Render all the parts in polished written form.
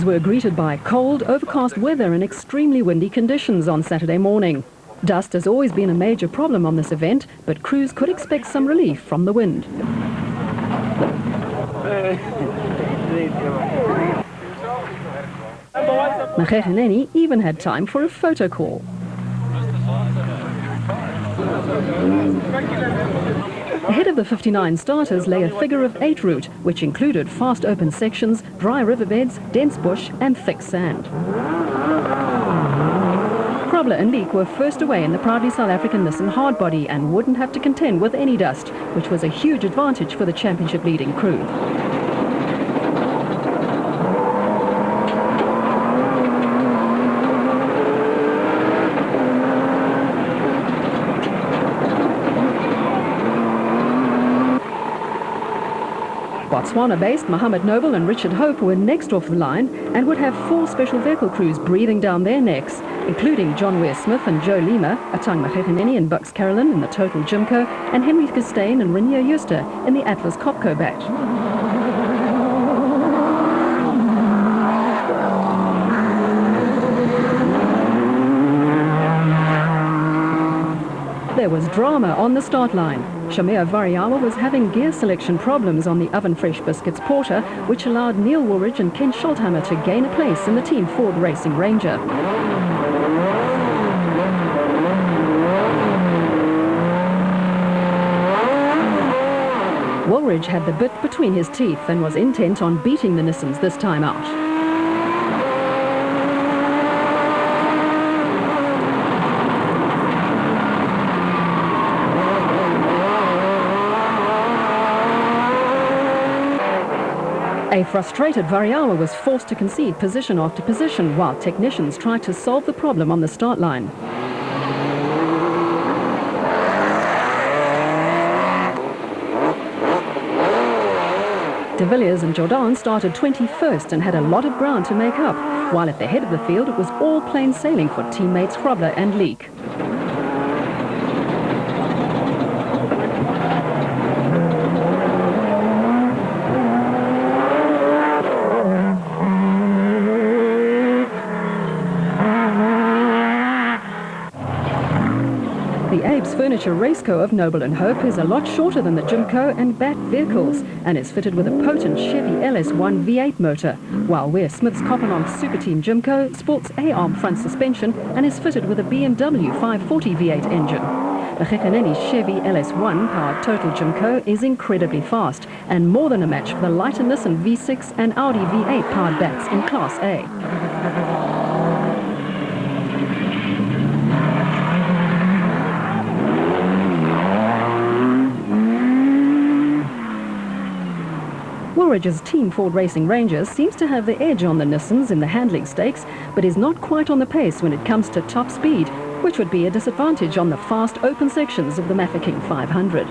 Crews were greeted by cold, overcast weather and extremely windy conditions on Saturday morning. Dust has always been a major problem on this event, but crews could expect some relief from the wind. Mafikeng even had time for a photo call. Ahead of the 59 starters lay a figure-of-8 route, which included fast open sections, dry riverbeds, dense bush and thick sand. Krobler and Leek were first away in the proudly South African Nissan hardbody and wouldn't have to contend with any dust, which was a huge advantage for the championship leading crew. Botswana-based Mohammed Noble and Richard Hope were next off the line and would have 4 special vehicle crews breathing down their necks, including John Ware-Smith and Joe Lima, Atang Mafikeng and Bucks Carolyn in the Total Jimco, and Henry Gustain and Renier Juster in the Atlas Copco batch. There was drama on the start line. Shamir Variawa was having gear selection problems on the Oven Fresh Biscuits Porter, which allowed Neil Woolridge and Ken Schultheimer to gain a place in the Team Ford Racing Ranger. Woolridge had the bit between his teeth and was intent on beating the Nissans this time out. A frustrated Variawa was forced to concede position after position while technicians tried to solve the problem on the start line. De Villiers and Jordan started 21st and had a lot of ground to make up, while at the head of the field it was all plain sailing for teammates Krobler and Leek. The Abe's Furniture Raceco of Noble and Hope is a lot shorter than the Jimco and Bat vehicles and is fitted with a potent Chevy LS1 V8 motor, while Ware-Smith's Copperlong Super Team Jimco sports A-arm front suspension and is fitted with a BMW 540 V8 engine. Mafikeng's Chevy LS1 powered Total Jimco is incredibly fast and more than a match for the lighter Nissan V6 and Audi V8 powered Bats in Class A. Woolridge's Team Ford Racing Ranger seems to have the edge on the Nissans in the handling stakes, but is not quite on the pace when it comes to top speed, which would be a disadvantage on the fast open sections of the Mafikeng 500.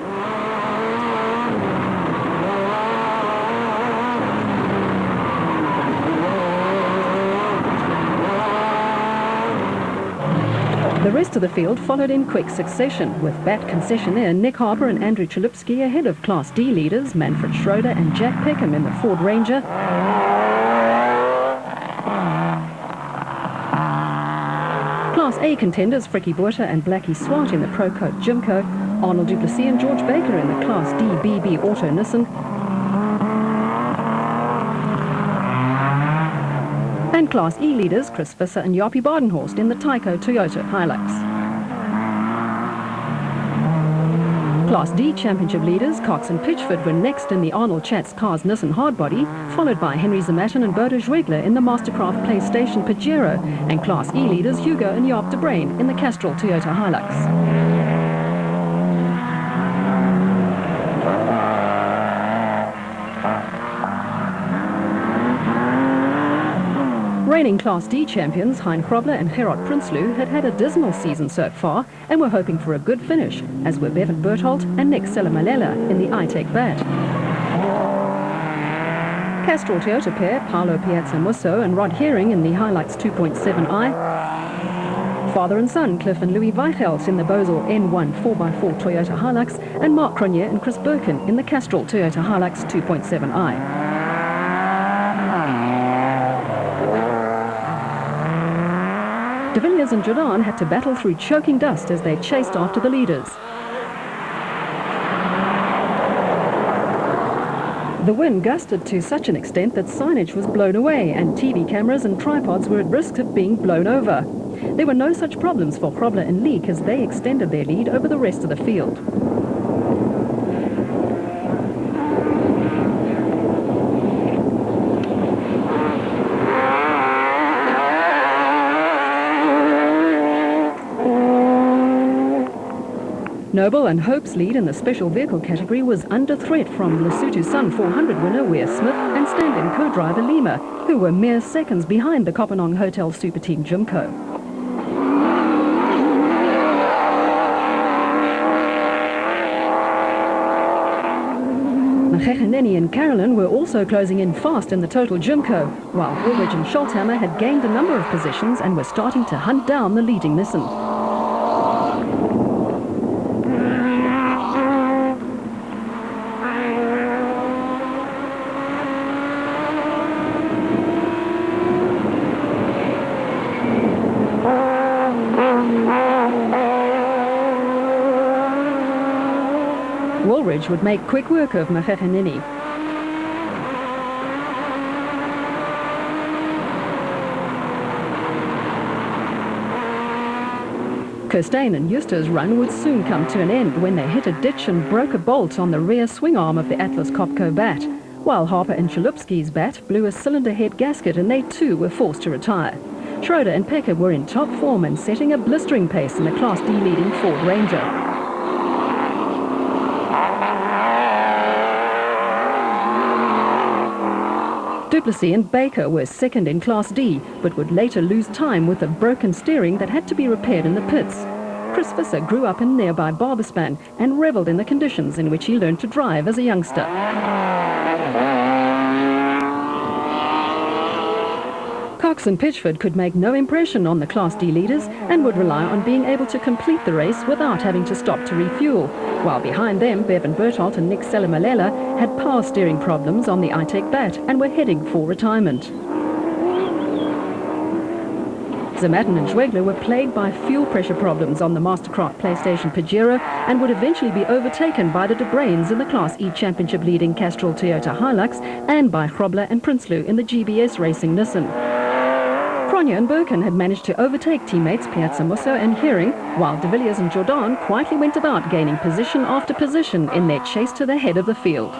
The rest of the field followed in quick succession, with Bat concessionaire Nick Harper and Andrew Chalupsky ahead of Class D leaders Manfred Schroeder and Jack Peckham in the Ford Ranger. Class A contenders Frikkie Botha and Blackie Swart in the Pro Coat Jimco, Arnold Duplessis and George Baker in the Class D BB Auto Nissan, and Class E leaders Chris Visser and Jaapie Badenhorst in the Tyco Toyota Hilux. Class D championship leaders Cox and Pitchford were next in the Arnold Chatz Cars Nissan hardbody, followed by Henry Zamatin and Bodo Zwegler in the Mastercraft PlayStation Pajero, and Class E leaders Hugo and Jaap de Bruin in the Castrol Toyota Hilux. Reigning Class D champions Hein Krobler and Gerard Prinsloo had had a dismal season so far and were hoping for a good finish, as were Bevan Berthold and Nick Selamalela in the iTech Bat. Castrol Toyota pair Paolo Piazza Musso and Rod Herring in the Hilux 2.7i. Father and son Cliff and Louis Weichelt in the Bosel N1 4x4 Toyota Hilux, and Mark Cronier and Chris Birkin in the Castrol Toyota Hilux 2.7i. De Villiers and Jordan had to battle through choking dust as they chased after the leaders. The wind gusted to such an extent that signage was blown away and TV cameras and tripods were at risk of being blown over. There were no such problems for Grobler and Leek as they extended their lead over the rest of the field. Noble and Hope's lead in the special vehicle category was under threat from Lesotho Sun 400 winner Weir Smith and stand-in co-driver Lima, who were mere seconds behind the Kopanong Hotel Super Team Jimco. Mafikeng and Carolyn were also closing in fast in the total Jimco, while Woolwich and Scholthammer had gained a number of positions and were starting to hunt down the leading Nissan. Woolwich would make quick work of Mafikeng. Kirstein and Eustace's run would soon come to an end when they hit a ditch and broke a bolt on the rear swing arm of the Atlas Copco bat, while Harper and Chalupski's bat blew a cylinder head gasket and they too were forced to retire. Schroeder and Pecker were in top form and setting a blistering pace in the Class D leading Ford Ranger. Duplessis and Baker were second in Class D, but would later lose time with a broken steering that had to be repaired in the pits. Chris Visser grew up in nearby Barbaspan and revelled in the conditions in which he learned to drive as a youngster. Cox and Pitchford could make no impression on the Class D leaders and would rely on being able to complete the race without having to stop to refuel, while behind them Bevan Bertholdt and Nick Selamalela had power steering problems on the iTech bat and were heading for retirement. Zamatin and Schwegler were plagued by fuel pressure problems on the Mastercraft PlayStation Pajero and would eventually be overtaken by the De Bruins in the Class E Championship leading Castrol Toyota Hilux and by Grobler and Prinsloo in the GBS Racing Nissan. Cronje and Birkin had managed to overtake teammates Piazza Musso and Hering, while De Villiers and Jordan quietly went about gaining position after position in their chase to the head of the field.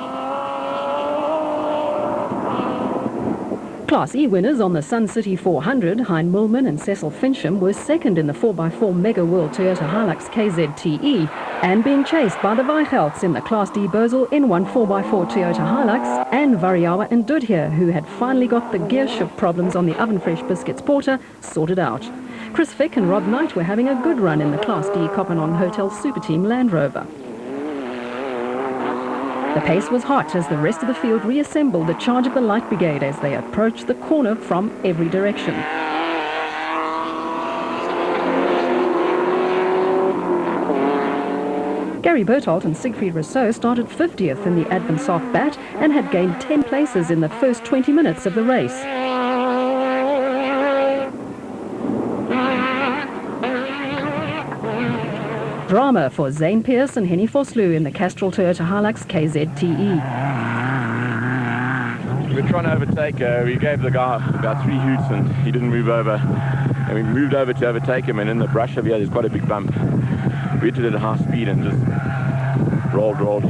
Class E winners on the Sun City 400, Hein Mullman and Cecil Fincham, were second in the 4x4 Mega World Toyota Hilux KZTE and being chased by the Weichelts in the Class D Bosel N1 4x4 Toyota Hilux and Variawa and Dudhier, who had finally got the gear shift problems on the Ovenfresh Biscuits Porter sorted out. Chris Fick and Rob Knight were having a good run in the Class D Kopanong Hotel Super Team Land Rover. The pace was hot as the rest of the field reassembled the charge of the Light Brigade as they approached the corner from every direction. Gary Bertholdt and Siegfried Rousseau started 50th in the Advent Soft Bat and had gained 10 places in the first 20 minutes of the race. Drama for Zane Pierce and Henny Vosloo in the Castrol Toyota Hilux KZTE. We're trying to overtake. We gave the guy about 3 hoots and he didn't move over. And we moved over to overtake him, and in the brush over here there's quite a big bump. We hit it at high speed and just rolled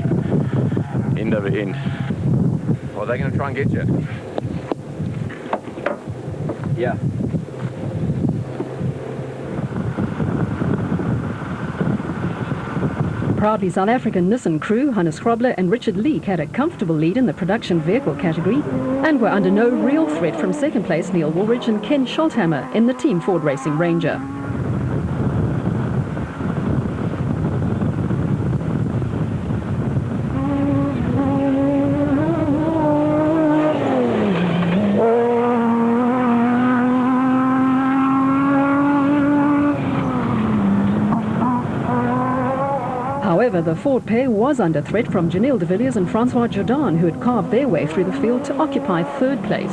end over end. Well, they're going to try and get you. Yeah. Proudly South African Nissan crew, Hannes Grobler and Richard Leek had a comfortable lead in the production vehicle category and were under no real threat from second place Neil Woolridge and Ken Scholthammer in the Team Ford Racing Ranger. However, the Ford pair was under threat from Janelle de Villiers and Francois Jordan, who had carved their way through the field to occupy third place.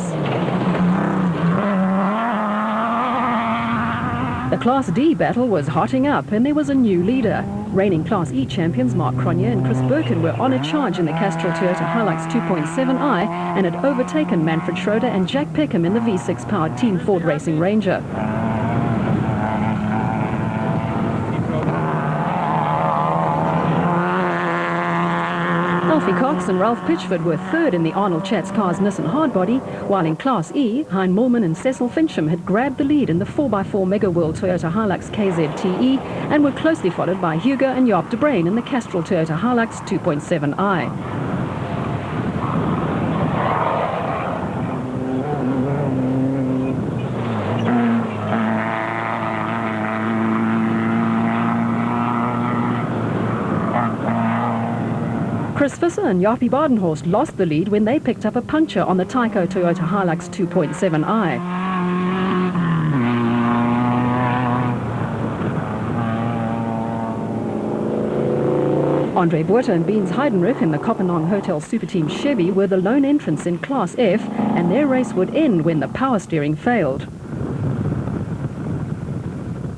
The Class D battle was hotting up and there was a new leader. Reigning Class E champions Mark Cronje and Chris Birkin were on a charge in the Castrol Toyota Hilux 2.7i and had overtaken Manfred Schroeder and Jack Peckham in the V6 powered Team Ford Racing Ranger. Alfie Cox and Ralph Pitchford were third in the Arnold Chatz Cars Nissan Hardbody, while in Class E, Hein Moolman and Cecil Fincham had grabbed the lead in the 4x4 Mega World Toyota Hilux KZTE and were closely followed by Hugo and Jaap de Bruin in the Castrol Toyota Hilux 2.7i. Chris Visser and Jaapie Badenhorst lost the lead when they picked up a puncture on the Tyco Toyota Hilux 2.7i. Andre Botha and Beans Heidenreich in the Kopenhagen Hotel Super Team Chevy were the lone entrants in Class F, and their race would end when the power steering failed.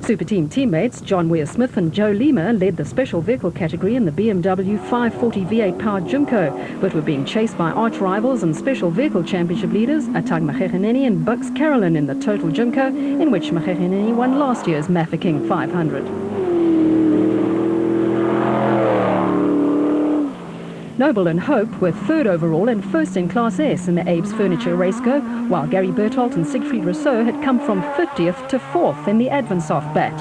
Super Team teammates John Weir-Smith and Joe Lima led the special vehicle category in the BMW 540 V8 powered Jimco, but were being chased by arch rivals and special vehicle championship leaders Atang Mafikeng and Bucks Carolyn in the total Jimco, in which Mafikeng won last year's Mafikeng 500. Noble and Hope were third overall and first in Class S in the Abe's Furniture Raceco, while Gary Berthold and Siegfried Rousseau had come from 50th to 4th in the Advansoft bat.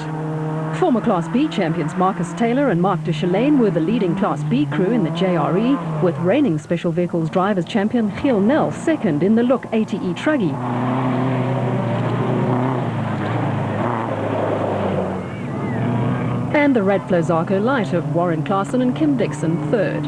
Former Class B champions Marcus Taylor and Mark de Chalane were the leading Class B crew in the JRE, with reigning Special Vehicles Drivers champion Giel Nel second in the Look ATE Truggy. And the Radflow Zarko Light of Warren Klaassen and Kim Dixon third.